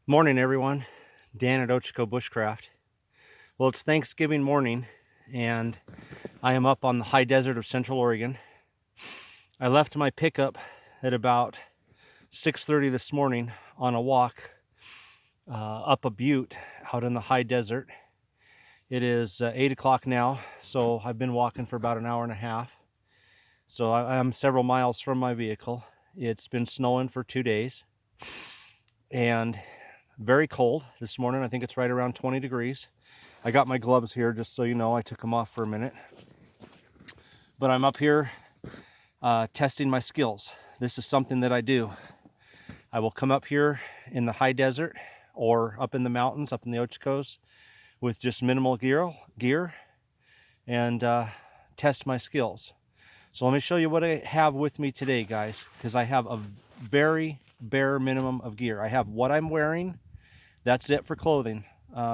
Morning, everyone. Dan at Ochiko Bushcraft. Well, it's Thanksgiving morning, and I am up on the high desert of Central Oregon. I left my pickup at about 6:30 this morning on a walk up a butte out in the high desert. It is 8 o'clock now, so I've been walking for about an hour and a half. So I'm several miles from my vehicle. It's been snowing for 2 days, and very cold this morning. I think it's right around 20 degrees. I got my gloves here, just so you know. I took them off for a minute. But I'm up here testing my skills. This is something that I do. I will come up here in the high desert or up in the mountains, up in the Ochikos, with just minimal gear and test my skills. So let me show you what I have with me today, guys, because I have a very bare minimum of gear. I have what I'm wearing. That's it for clothing.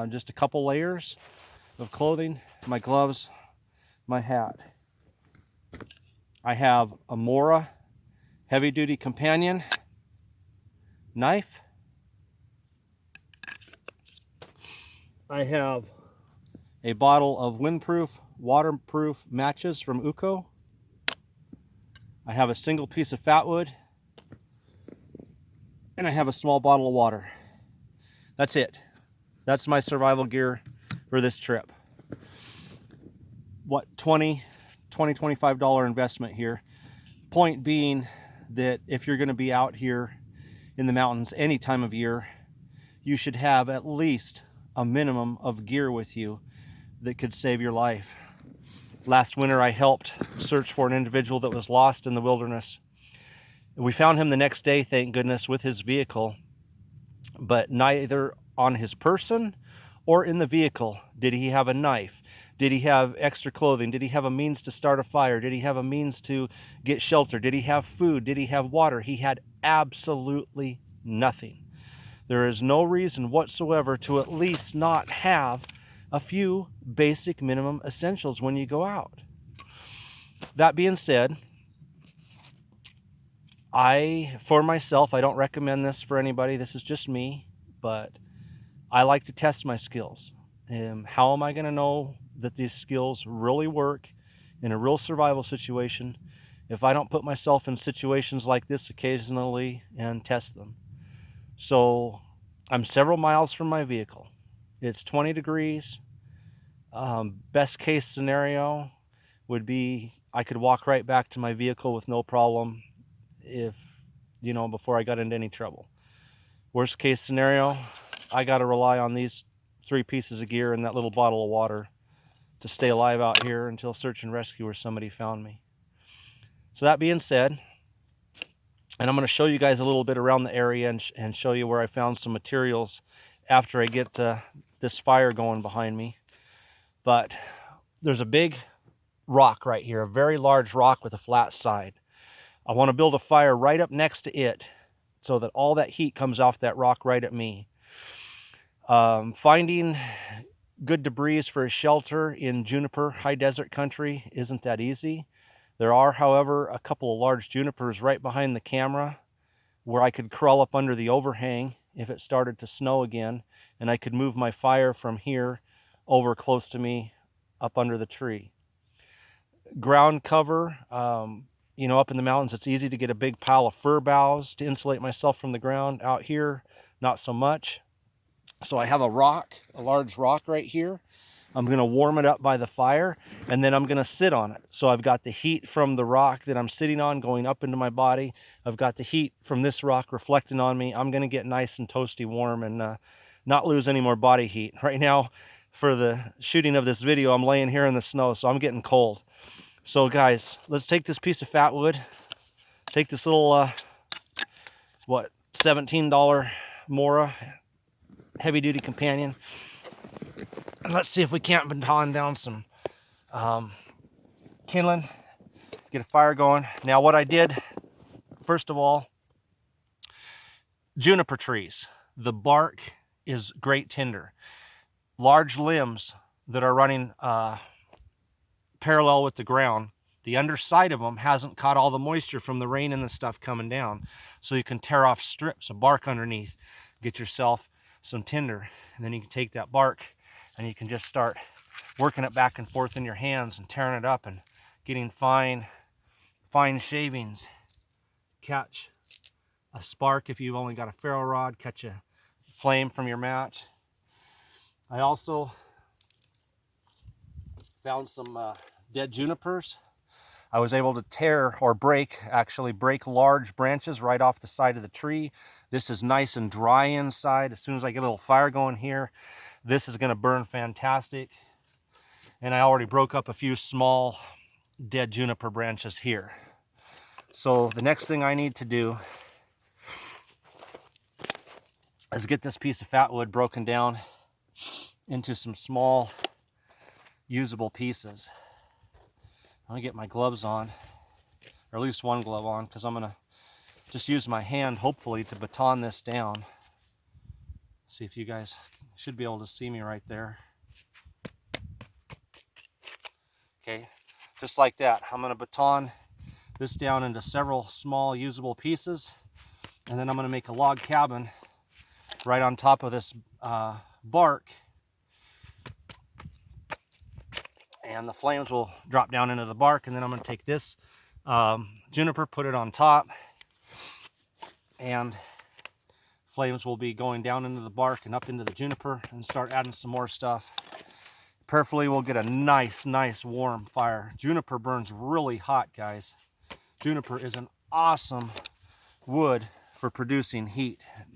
Just a couple layers of clothing, my gloves, my hat. I have a Mora heavy duty companion knife. I have a bottle of Windproof waterproof matches from Uco. I have a single piece of fat wood, and I have a small bottle of water. That's it. That's my survival gear for this trip. What, $25 investment here. Point being that if you're going to be out here in the mountains any time of year, you should have at least a minimum of gear with you that could save your life. Last winter, I helped search for an individual that was lost in the wilderness. We found him the next day, thank goodness, with his vehicle, but neither on his person or in the vehicle did he have a knife. Did he have extra clothing? Did he have a means to start a fire? Did he have a means to get shelter? Did he have food? Did he have water? He had absolutely nothing. There is no reason whatsoever to at least not have a few basic minimum essentials when you go out. That being said, for myself, I don't recommend this for anybody. This is just me, but I like to test my skills. How am I going to know that these skills really work in a real survival situation if I don't put myself in situations like this occasionally and test them? So I'm several miles from my vehicle. It's 20 degrees. Best case scenario would be I could walk right back to my vehicle with no problem before I got into any trouble. Worst case scenario, I got to rely on these 3 pieces of gear and that little bottle of water to stay alive out here until search and rescue or somebody found me. So that being said, and I'm going to show you guys a little bit around the area and show you where I found some materials after I get this fire going behind me. But there's a big rock right here, a very large rock with a flat side. I want to build a fire right up next to it so that all that heat comes off that rock right at me. Finding good debris for a shelter in juniper high desert country isn't that easy. There are, however, a couple of large junipers right behind the camera where I could crawl up under the overhang if it started to snow again, and I could move my fire from here over close to me up under the tree. Ground cover, up in the mountains, it's easy to get a big pile of fir boughs to insulate myself from the ground. Out here, not so much. So I have a large rock right here. I'm going to warm it up by the fire, and then I'm going to sit on it. So I've got the heat from the rock that I'm sitting on going up into my body. I've got the heat from this rock reflecting on me. I'm going to get nice and toasty warm and not lose any more body heat. Right now, for the shooting of this video, I'm laying here in the snow, so I'm getting cold. So guys, let's take this piece of fat wood, take this little, $17 Mora heavy-duty companion, and let's see if we can't baton down some kindling, get a fire going. Now what I did, first of all, juniper trees, the bark is great tinder. Large limbs that are running parallel with the ground, the underside of them hasn't caught all the moisture from the rain and the stuff coming down, so you can tear off strips of bark underneath, get yourself some tinder. And then you can take that bark and you can just start working it back and forth in your hands and tearing it up and getting fine shavings. Catch a spark if you've only got a ferro rod, catch a flame from your match. I also found some dead junipers. I was able to tear or actually break large branches right off the side of the tree. This is nice and dry inside. As soon as I get a little fire going here, this is going to burn fantastic. And I already broke up a few small dead juniper branches here. So the next thing I need to do is get this piece of fat wood broken down into some small usable pieces. I'm gonna get my gloves on, or at least one glove on, because I'm gonna just use my hand hopefully to baton this down. See if you guys should be able to see me right there. Okay, just like that. I'm gonna baton this down into several small usable pieces, and then I'm gonna make a log cabin right on top of this bark, and the flames will drop down into the bark. And then I'm going to take this juniper, put it on top, and flames will be going down into the bark and up into the juniper, and start adding some more stuff. Prayerfully we'll get a nice warm fire. Juniper burns really hot, guys. Juniper is an awesome wood for producing heat. It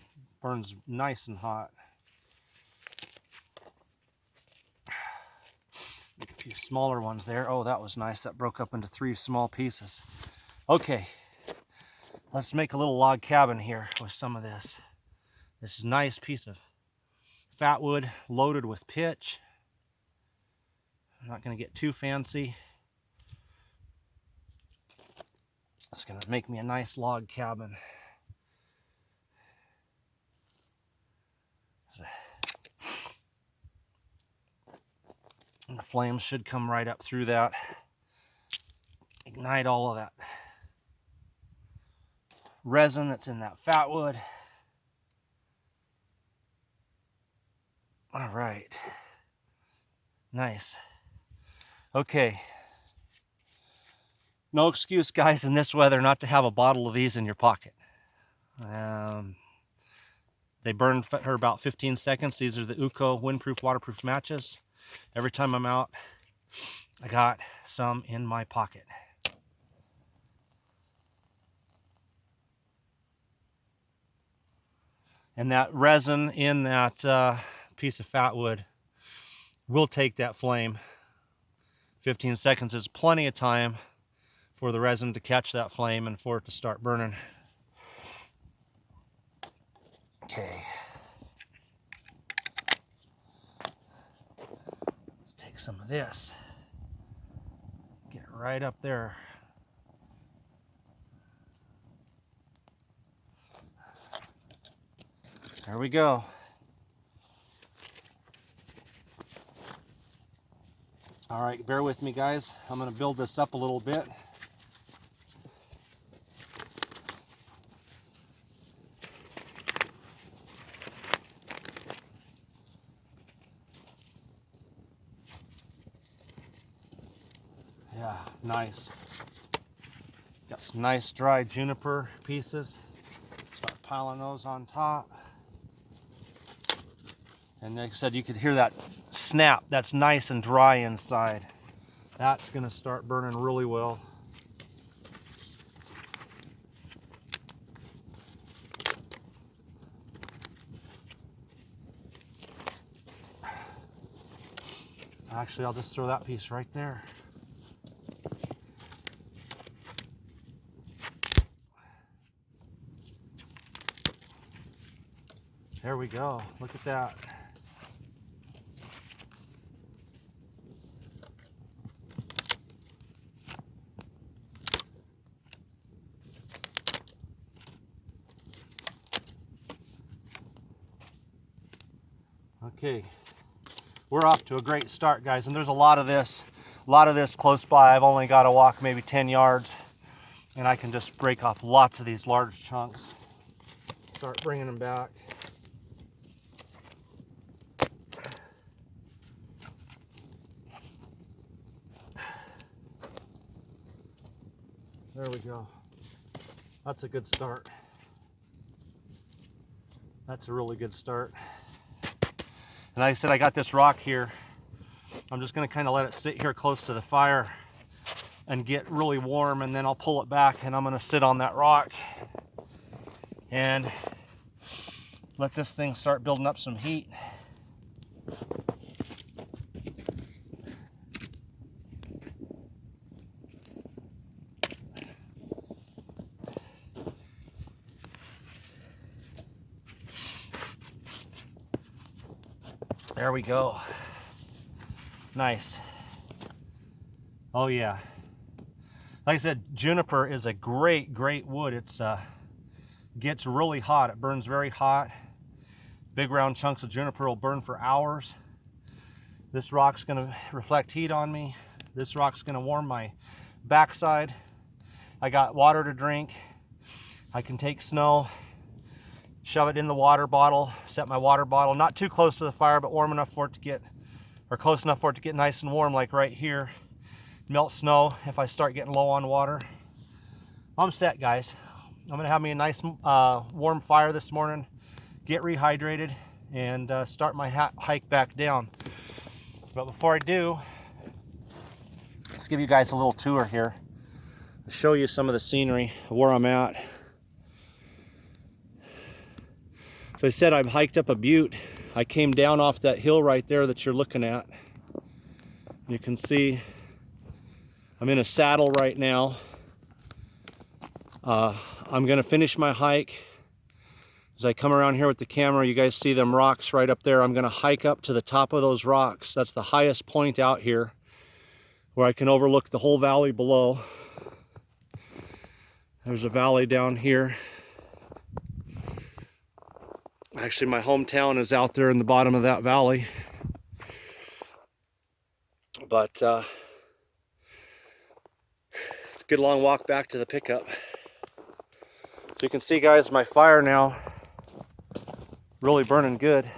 burns nice and hot. Make a few smaller ones there. Oh, that was nice. That broke up into 3 small pieces. Okay, let's make a little log cabin here with some of this. This is a nice piece of fat wood loaded with pitch. I'm not going to get too fancy. It's going to make me a nice log cabin. And the flames should come right up through that. Ignite all of that resin that's in that fat wood. All right. Nice. Okay. No excuse, guys, in this weather not to have a bottle of these in your pocket. They burn for about 15 seconds. These are the UCO Windproof waterproof matches. Every time I'm out, I got some in my pocket. And that resin in that piece of fat wood will take that flame. 15 seconds is plenty of time for the resin to catch that flame and for it to start burning. Okay. Let's take some of this. Get it right up there. There we go. All right, bear with me, guys. I'm going to build this up a little bit. Yeah, nice. Got some nice dry juniper pieces. Start piling those on top. And like I said, you could hear that snap. That's nice and dry inside. That's going to start burning really well. Actually, I'll just throw that piece right there. There we go. Look at that. Okay, we're off to a great start, guys, and there's a lot of this close by. I've only got to walk maybe 10 yards, and I can just break off lots of these large chunks. Start bringing them back. There we go. That's a good start. That's a really good start. And like I said, I got this rock here. I'm just gonna kind of let it sit here close to the fire and get really warm, and then I'll pull it back and I'm gonna sit on that rock and let this thing start building up some heat. There we go. Nice. Oh yeah. Like I said, juniper is a great wood. It's gets really hot. It burns very hot. Big round chunks of juniper will burn for hours. This rock's gonna reflect heat on me. This rock's gonna warm my backside. I got water to drink. I can take snow, shove it in the water bottle, set my water bottle not too close to the fire, but warm enough for it to get, or close enough for it to get nice and warm, like right here. Melt snow if I start getting low on water. I'm set, guys. I'm gonna have me a nice warm fire this morning, get rehydrated, and start my hike back down. But before I do, let's give you guys a little tour here. I'll show you some of the scenery of where I'm at. So I said I've hiked up a butte. I came down off that hill right there that you're looking at. You can see I'm in a saddle right now. I'm gonna finish my hike. As I come around here with the camera, you guys see them rocks right up there. I'm gonna hike up to the top of those rocks. That's the highest point out here, where I can overlook the whole valley below. There's a valley down here. Actually, my hometown is out there in the bottom of that valley. But it's a good long walk back to the pickup. So you can see, guys, my fire now really burning good.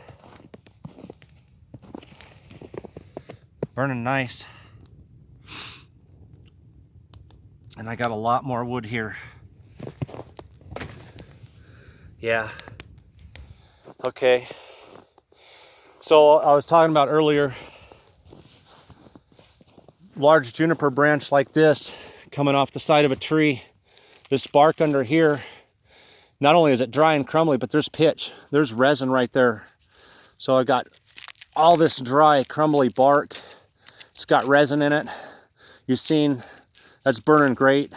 Burning nice. And I got a lot more wood here. Yeah. Okay. So I was talking about earlier, large juniper branch like this coming off the side of a tree. This bark under here, not only is it dry and crumbly, but there's pitch. There's resin right there. So I got all this dry, crumbly bark. It's got resin in it. You've seen that's burning great.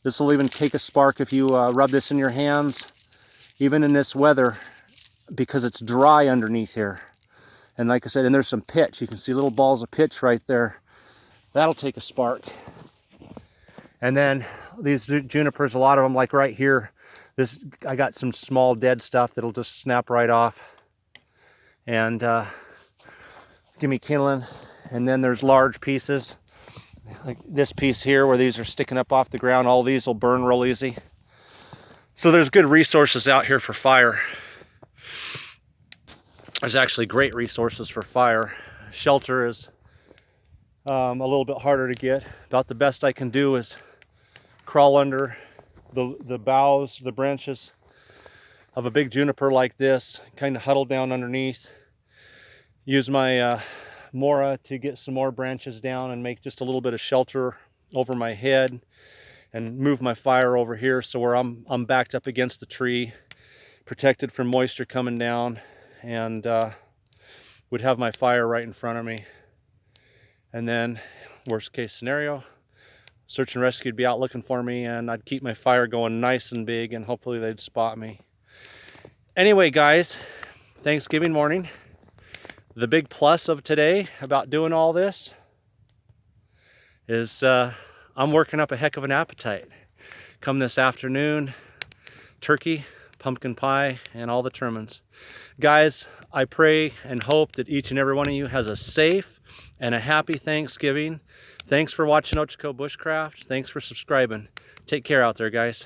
This will even take a spark if you rub this in your hands, even in this weather, because it's dry underneath here. And like I said, and there's some pitch. You can see little balls of pitch right there. That'll take a spark. And then these junipers, a lot of them, like right here, this, I got some small dead stuff that'll just snap right off and give me kindling. And then there's large pieces, like this piece here where these are sticking up off the ground. All these will burn real easy. So there's good resources out here for fire. There's actually great resources for fire. Shelter is a little bit harder to get. About the best I can do is crawl under the boughs, the branches of a big juniper like this, kind of huddle down underneath, use my Mora to get some more branches down and make just a little bit of shelter over my head, and move my fire over here so where I'm backed up against the tree, protected from moisture coming down, and would have my fire right in front of me. And then worst case scenario, search and rescue would be out looking for me, and I'd keep my fire going nice and big, and hopefully they'd spot me. Anyway, guys, Thanksgiving morning. The big plus of today about doing all this is I'm working up a heck of an appetite. Come this afternoon, turkey, pumpkin pie, and all the trimmings. Guys, I pray and hope that each and every one of you has a safe and a happy Thanksgiving. Thanks for watching Untitled Bushcraft. Thanks for subscribing. Take care out there, guys.